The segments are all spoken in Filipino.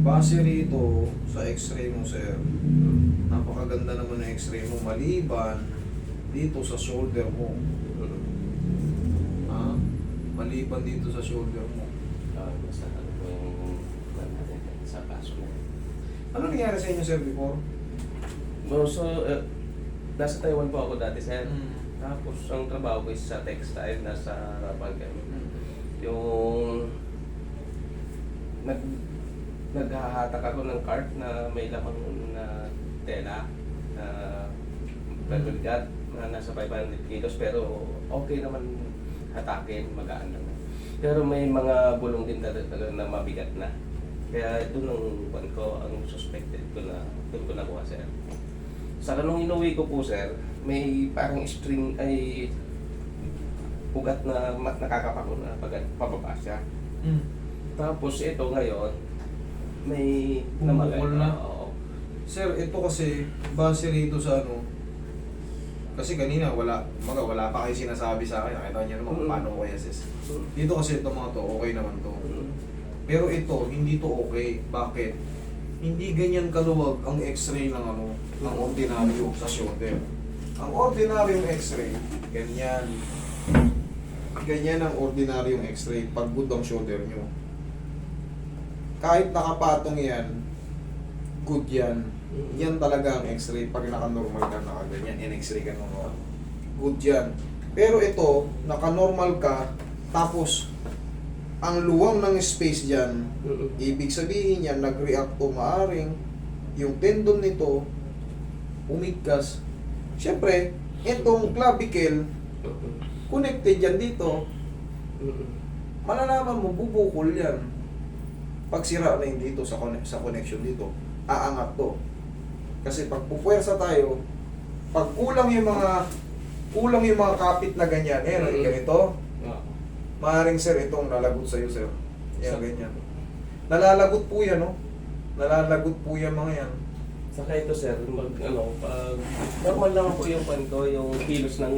Base rito sa x-ray mo, sir, napakaganda naman ng x-ray mo, maliban dito sa shoulder mo. Ha? Maliban dito sa shoulder mo. Basta ano po yung sa kaso na yun. Ano nangyari sa inyo, sir, before? So, nasa Taiwan po ako dati, sir. Tapos, ang trabaho ko is sa textile, nasa Rapagam. Yung naghahatak ako ng cart na may lamang na tela na pagbigat na nasa 500 kilos, pero okay naman hatakin, magaan naman. Pero may mga bulong din talaga na mabigat na. Kaya ito nung buwan ko, ang suspected ko na doon ko nakuha, sir. Sa kanong inuwi ko po, sir, may parang string ay ugat na nakakapako na pababa siya. Tapos ito ngayon, may Bumukol na. Oo. Sir, ito kasi, base rito sa ano, kasi kanina wala pa kayo sinasabi sa akin, nakita niyo naman kung paano ko i-assess. Dito kasi ito mga to, okay naman to. Pero ito, hindi to okay. Bakit? Hindi ganyan kaluwag ang x-ray ng ano, ang ordinaryo sa shoulder. Ang ordinaryong x-ray, ganyan. Ganyan ang ordinaryong x-ray pag good ang shoulder nyo. Kahit nakapatong yan, good yan. Yan talaga ang x-ray. Pag naka-normal ka, naka-ganyan, in x-ray ka naman. Good yan. Pero ito, naka-normal ka, tapos ang luwang ng space dyan, ibig sabihin yan, nag-react o maaring yung tendon nito, umigkas. Siyempre, itong clavicle, connected yan dito, malalaman mo, bubukol yan. Pag sira na yung dito sa connection dito, aangat to. Kasi pag pupuwersa tayo, pag kulang yung mga kapit na ganyan, ganito, maaaring sir, itong nalagot sa'yo, sir. Yan, ganyan. Nalalagot po yan, no? Nalalagot po yan mga yan. Saka ito, sir, pag normal lang po yung pan ko, yung kilos ng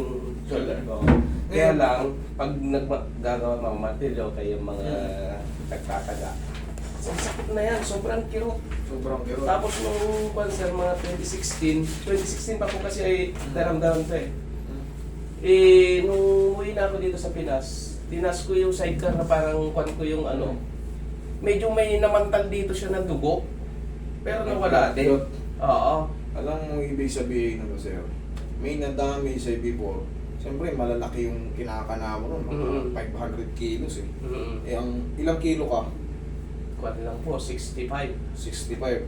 shoulder ko. Kaya lang, pag gagawa mga martilyo kayo mga nagtataga, sakit na yan, sobrang kirot. Sobrang kirot. Tapos nung sir, mga 2016 pa po kasi ay daram-daram to nung uwi na ako dito sa Pinas, tinas ko yung sidecar na parang kwan ko yung medyo may namantag dito siya ng dugo. Pero nawala din. Oo. Alam mo ibig sabihin nito, sir? May nadami sa before. Siyempre, malalaki yung kinakana mo nun. Mga 500 kilos eh. Eh, ang ilang kilo ka? Kwan lang po, 65. 65.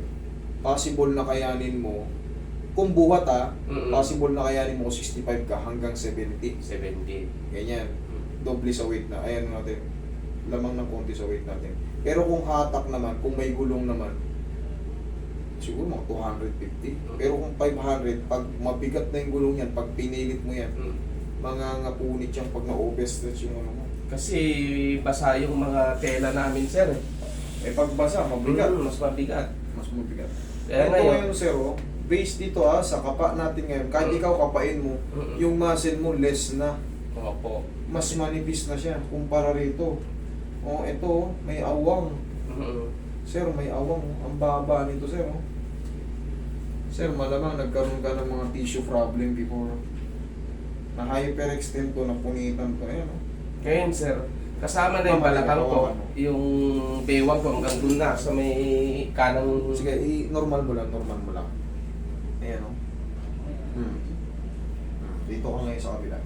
Possible na kayanin mo, kung buhat possible na kayanin mo 65 ka hanggang 70. 70. Ganyan. Doble sa weight na. Ayan natin. Lamang ng konti sa weight natin. Pero kung hatak naman, kung may gulong naman, siguro mga 250. Pero kung 500, pag mabigat na yung gulong yan, pag pinilit mo yan, mga ngapunit yan pag na-overstretch yung ano mo. Kasi basa yung mga tela namin, sir. Eh pag basa, mabigat. Mas mabigat. Mas mabigat. Kaya Ito ngayon, sir, based dito sa kapa natin ngayon, kahit ikaw kapain mo, yung muscle mo less na. Opo. Mas manipis na siya kumpara rito. Ito, may awang. Sir, may awang. Ang baba nito, sir. Sir, malamang nagkaroon ka ng mga tissue problem before. Na hyperextend to, na punitan to. Ayan, Ngayon, sir, kasama na yung balakang ko, yung bewang ko hanggang dun na sa may kanang... Sige, normal mo lang, normal mo lang. Ayan, Dito ka ngayon sa kabila.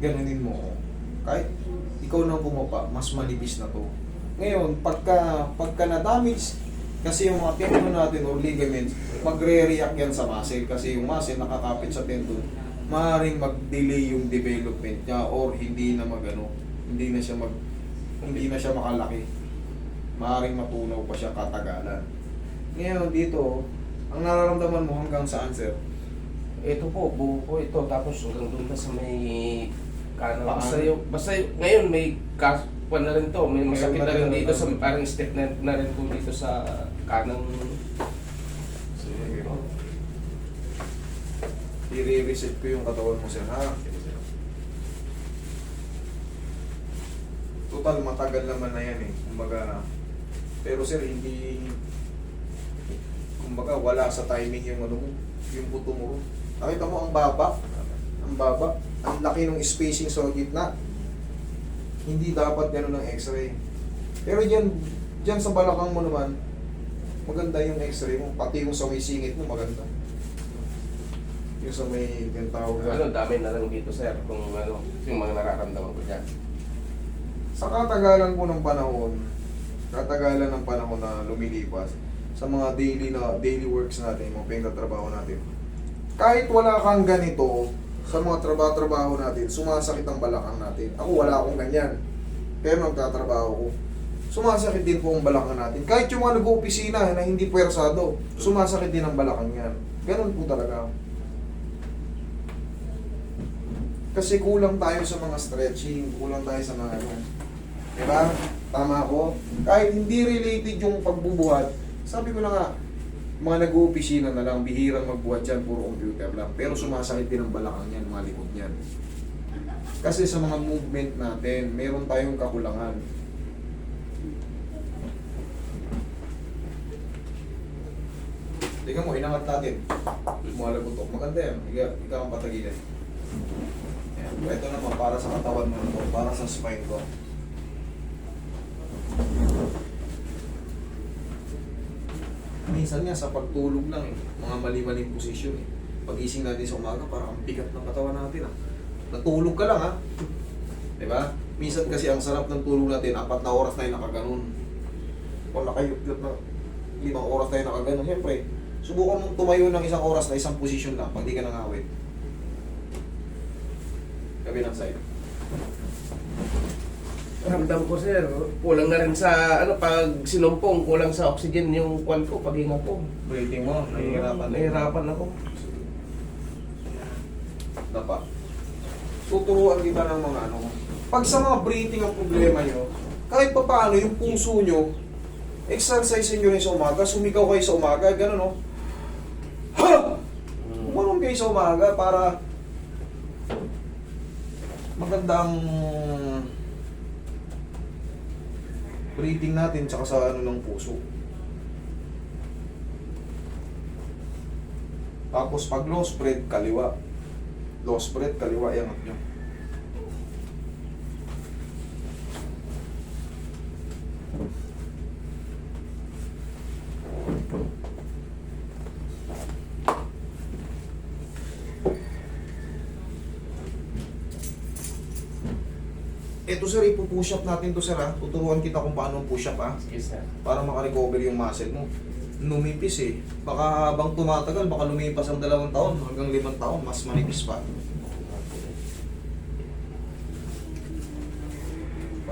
Ganunin mo. Kahit ikaw nang bumaba, mas manipis na to. Ngayon, pagka na-damage, kasi yung mga tendon natin or ligaments, magre-react yan sa muscle. Kasi yung muscle nakakapit sa tendon, maaaring mag-delay yung development niya or hindi na hindi na siya makalaki. Maaaring matunaw pa siya katagalan. Ngayon dito, ang nararamdaman mo hanggang saan, sir? Ito po, buo ko ito, tapos hanggang doon na sa may kanang Paan? basta ngayon may kwan na rin to, may masakit na rin dito sa parang step na rin po dito sa kanang. Sige. I-reset ko yung katawan mo, sir, ha? 2016 total, matagal naman na yan eh. Kumbaga, pero sir, hindi, kumbaga, wala sa timing yung ano mo, yung buto mo. Nakita mo ang baba, ang laki ng spacing sa gitna. Hindi dapat gano'n ng x-ray. Pero dyan sa balakang mo naman, maganda yung x-ray mo, pati yung sa may singit mo, maganda. Yung sa may tawag Ano, dami na lang dito, sir, kung ano, yung mga nararamdaman ko dyan. Sa katagalan po ng panahon, na lumilipas, sa mga daily works natin, mga pinagtatrabaho natin, kahit wala kang ganito, sa mga trabaho natin, sumasakit ang balakang natin. Ako wala akong ganyan, pero nagtatrabaho ko. Sumasakit din po ang balakang natin. Kahit yung mga nag-opisina na hindi pwersado, sumasakit din ang balakang yan. Ganun po talaga. Kasi kulang tayo sa mga stretching, kulang tayo sa mga ano. Diba? Tama ako. Kahit hindi related yung pagbubuhat, sabi ko na nga, mga nag-uopisina na lang, bihirang magbuhat yan, puro computer lang. Pero sumasakit din ang balakang yan, mga likod yan. Kasi sa mga movement natin, meron tayong kakulangan. Tingnan mo, inangat natin. Lumalagotok. Maganda yan. Ikaw ang patagilan. Yan. Ito naman, para sa katawan mo na to, para sa spine ko. Minsan nga sa pagtulog lang eh, mga mali-maling posisyon eh. Pag-ising natin sa umaga, parang ang bigat ng katawan natin ah. Natulog ka lang ah. Diba? Minsan kasi ang sarap ng tulog natin, 4 na oras tayo nakaganon. Kung nakayukyot na 5 oras tayo nakaganon, siyempre, subukan mong tumayo ng 1 oras na isang posisyon lang pag di ka nangawit. Kabilang side. Ramdam ko, sir, kulang na rin sa, ano, pag sinumpong, kulang sa oxygen yung kwan ko, paghinga ko. Breathing mo, Nahihirapan ako. Dapa. Tuturuan kita ng mga ano. Pag sa mga breathing ang problema nyo, kahit pa paano yung puso nyo, exercise nyo rin sa umaga, sumigaw kayo sa umaga, gano'n no? Ha! Umanom kayo sa umaga para magandang breathing natin tsaka sa ano ng puso. Tapos pag low spread, kaliwa. Low spread, kaliwa, iangat nyo. Ito sir, ipupush up natin to sir ha. Tuturuan kita kung paano push up ha. Sige, sir. Para makarecover yung muscle mo. Numipis eh. Baka habang tumatagal, baka lumipas ang 2 taon hanggang 5 taon, mas manipis pa.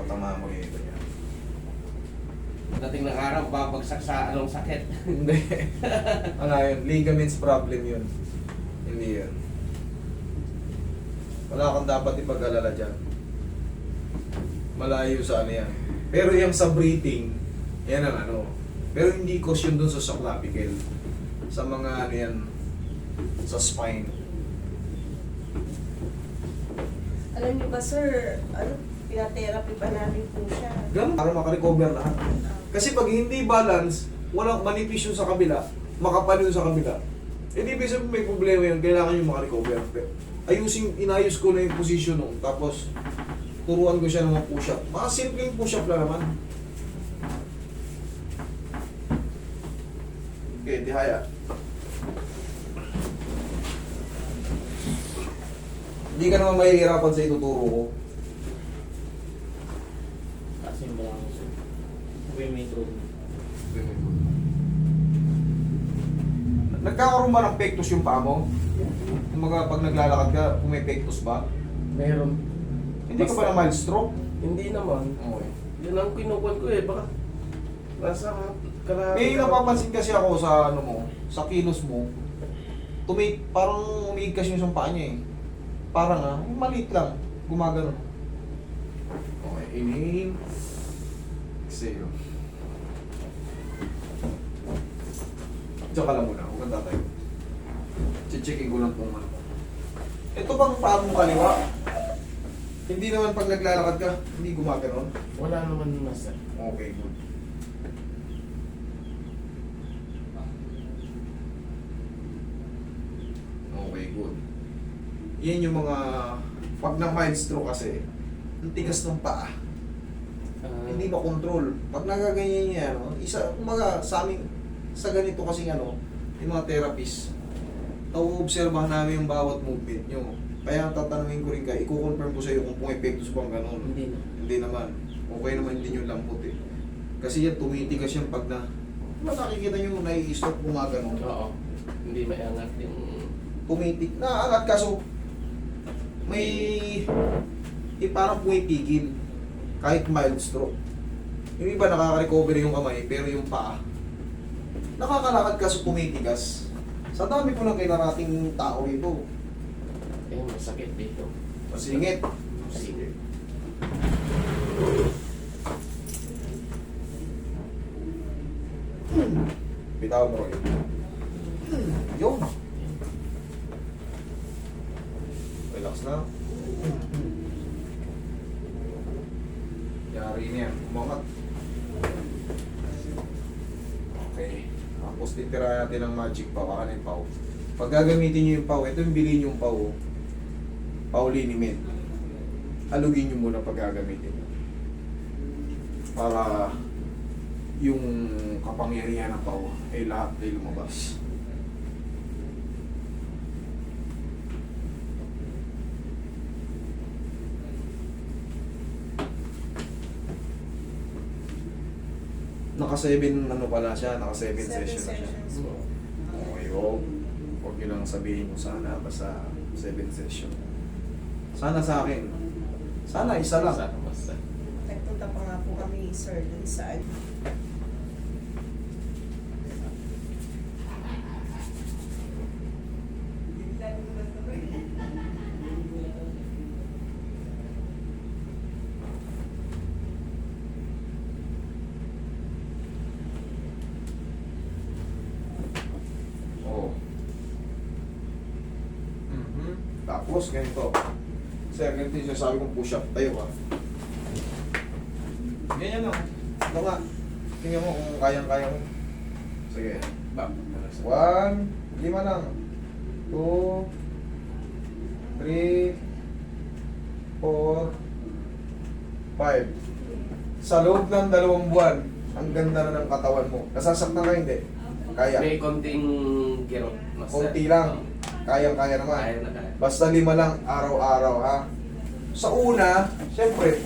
Patama mo ito niya. Dating ng araw, babagsak sa anong sakit. Hindi. Ano yun? Ligaments problem yun. Hindi yun. Wala kang dapat ipag-alala dyan. Malayo sa ano yan. Pero yung sa breathing, yan ang ano. Pero hindi cause yun dun sa clavicle. Sa mga ano yan, sa spine. Alam niyo ba, sir, ano, pinatherapy pa namin po siya. Ganun, para makarecover lahat. Kasi pag hindi balance, walang manipis yun sa kabila, makapal yun sa kabila. Eh di ibig sabihin may problema yun, kailangan yung makarecover. Inayos ko na yung position nung, tapos turuan ko siya ng mga push-up. Mga simpleng push-up lang naman. Okay, dihaya. Hindi ka naman mahihirapan sa ituturo ko. Kasi mo lang siya. May drone. Nagkakaroon ba ng pectus yung paa mo? Kumaga pag naglalakad ka, kung may pectus ba? Meron. Hindi ka ba na mild stroke? Hindi naman. Okay. Yun ang kinukuhan ko eh. Baka nasa kalahati. May napapansin kasi ako sa ano mo, sa kilos mo, parang umiigkas yung isang paa niya eh. Parang maliit lang, gumagano. Okay, inhale. Exhale. Diyan ka lang muna, huwag kang tatayo. Checkin ko lang kung ano. Ito bang paa mo kaliwa? Hindi naman pag naglalakad ka, hindi gumaganon. Wala naman master. Okay, good. Okay, good. Yan yung mga, pag na-mild stroke kasi, ang tigas ng paa. Hindi makontrol. Pag nagaganyan niya, no, isa, umaga, sa amin, sa ganito kasi ano, yung mga therapist, nauobserbahan namin yung bawat movement nyo. Kaya tatanungin ko rin kayo, i-confirm ko sa iyo kung epekto sa bang ganun. Hindi na. Hindi naman. Okay naman din yung lambot eh. Kasi yan, tumitigas yan pag na, nakikita nyo, nai-stop gumaganon. Oo. Hindi may angat yung... Tumitik, naangat kaso, may, parang pumipigil. Kahit mild stroke. Yung iba nakaka-recover yung kamay, pero yung paa, nakakalakad kaso tumitigas. Sa dami ko lang kinarating tao ito. Eh, masakit dito. Masingit. Sige. Bitaw mo rin. Yun. Relax na. Yari na yan. Umangat. Okay. Tapos titira natin ng magic pau. Baka na yung pau. Pag gagamitin nyo yung pau, ito yung bilhin yung pau. Pau liniment. Halugin nyo muna pag gagamitin nyo. Para yung kapangyarihan ng pau ay lahat ay lumabas. Naka 7 ano pala siya, naka 7 7 session na siya. sessions po. Okay, huwag nyo lang sabihin mo sana, basta 7 session. Sana sa akin, sana isa lang. Sa master. Nagpunta pa nga po kami, sir, dun sa Oo. Tapos, ganito. Sir, ganito yung sinasabi kong push-up. Tayo ka. Ganyan lang. Ito nga. Tingnan mo kung kayang-kaya mo. Sige. Bak. 1, 5 lang. 2, 3, 4, 5. Sa loob ng 2 buwan, ang ganda na ng katawan mo. Nasasaktan ka hindi? Kaya. May konting kirot, master. Konti lang. Kayang-kaya naman. Kaya na kaya. Basta 5 lang araw-araw ha. Sa una, syempre,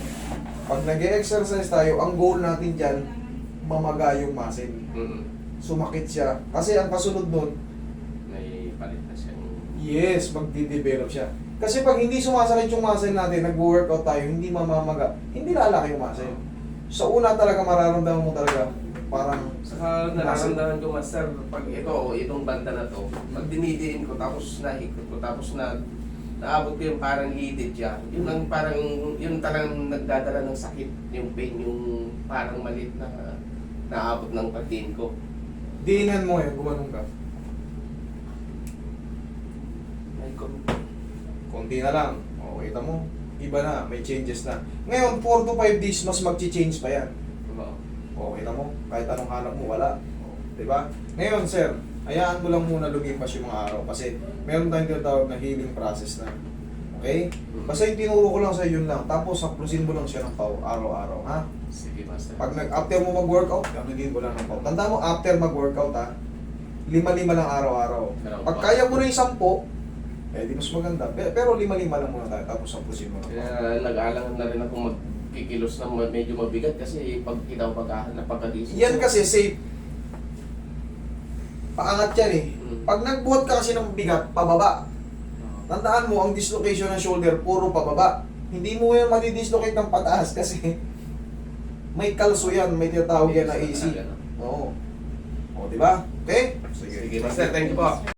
pag nag-exercise tayo, ang goal natin dyan, mamaga yung muscle. Sumakit siya. Kasi ang kasunod nun, May palit na siya. yes, magdi-develop siya. Kasi pag hindi sumasakit yung muscle natin, nag-workout tayo, hindi mamamaga, hindi lalaki yung muscle. Sa una talaga mararamdaman mo talaga, parang Saka nararamdaman ko, master, pag itong banda na to, pag dinidiin ko, tapos nahikot ko, tapos naabot ko yung parang litid siya, yun ang parang, yun talagang nagdadala ng sakit, yung pain, yung parang malit na naabot ng pagdiin ko. diinan mo yan, gumanong ka. Ay, Konti na lang. O, kita mo, iba na, may changes na. Ngayon, 4 to 5 days, mas mag-change pa yan. O, kita mo, kahit anong hanap mo, wala. O, diba? Ngayon, sir, hayaan mo lang muna lumipas yung mga araw kasi meron tayong tinatawag na healing process na. Okay? Basta yung tinuro ko lang sa yun lang. Tapos, haplusin mo lang siya ng pau araw-araw, ha? Sige, master. Pag after mo mag-workout, gamitin mo lang ng pau. Tanda mo, after mag-workout, ha? 5-5 lang araw-araw. Pag kaya mo na yung 10, eh, di mas maganda. Pero 5-5 lang muna tayo, tapos haplusin mo lang. Kaya nag-aalangan na rin ako magkikilos ng medyo mabigat kasi pag ikaw napagkagising. Yan kasi safe. Paangat yan eh. Mm. Pag nagbuhat ka kasi ng bigat, pababa. Tandaan mo, ang dislocation ng shoulder, puro pababa. Hindi mo yan madidislocate ng pataas kasi may kalso yan, may tinatawag yan na AC. Oo. O, di ba? Okay? Sige, master. Thank you po.